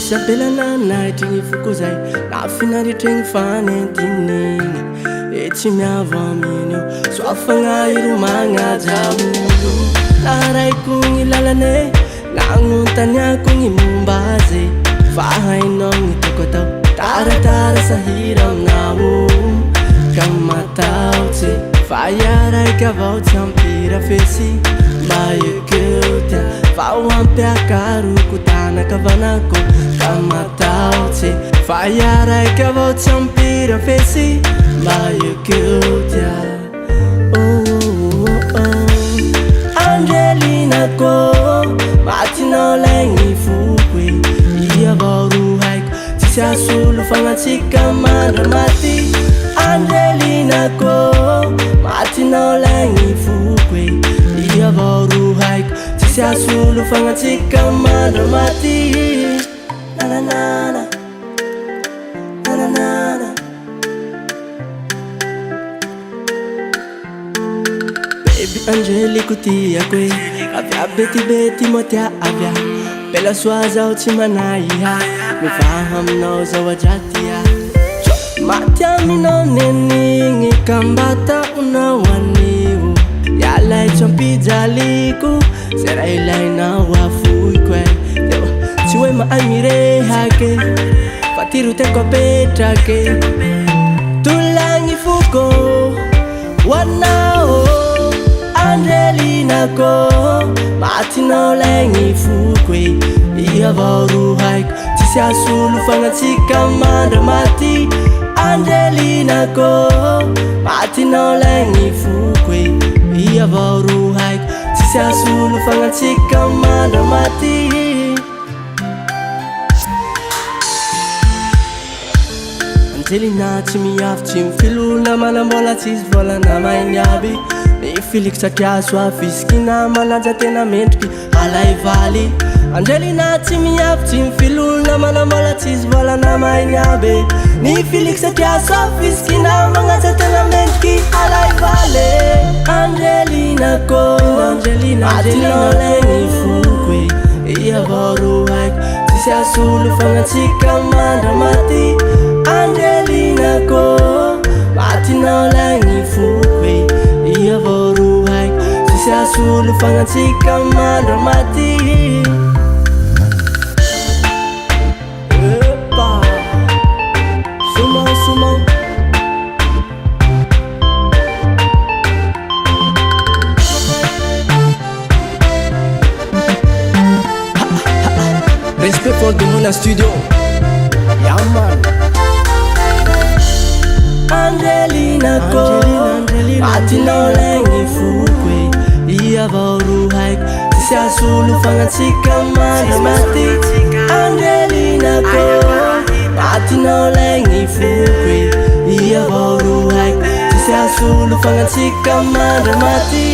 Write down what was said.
Isabella night ni fukuzai na finali tring fane dini eti miavamino swafanga irumanga jamu larai kungi lalane nanguntanya kungi mumbaze fahai nongi tokoto tara tara sahira ngamu kamatauti fayarai kavau tampira fesi baye kuta fawampe akaru kutana kavanako kamatauti fayarai kavau tampira fesi baye kuta Angelina ko matino lengi fukwe iya baru haik sisa sulu fangatika mati Angelina ko matino lengi fukwe iya baru haik sisa sulu fangatika mati na na na na na Baby Angeli kutia kwe avya beti motia avya Bela swaza uchimanaiha mifaham noza wajatia Matia mino nini kambata unawaniu Yalai chompi jaliku Sera ilai na wafui kwe Chiwe maamire hake Fatiru teko petrake Tulangi fuko Wanao Angelina ko matino lengi fukwe iya baru haik sisa sulu fangatika mati Angelina ko matino lengi fukwe iya baru haik sisa sulu fangatika mati Angelina chimi afchim filu na malambola tis vola na mainyabi Felix akiaswa fiskina manaja tena mentki alai vali Angelina timi aftim filul na manamola tis vola na mainyabe Ni Felix akiaswa fiskina manaja tena mentki alai vali Angelina ko Angelina lengi fukwe iya baru haik sisa sulu fangatika mati Angelina ko matino lengi fukwe iya baru haik sisa sulu fangatika mati Epa Sumo Respect for the Muna Studio Yeah man Angelina ko matino lengi fukwe iya baru haik sisa sulu fangatika mati Angelina ko matino lengi fukwe iya baru haik sisa sulu fangatika mati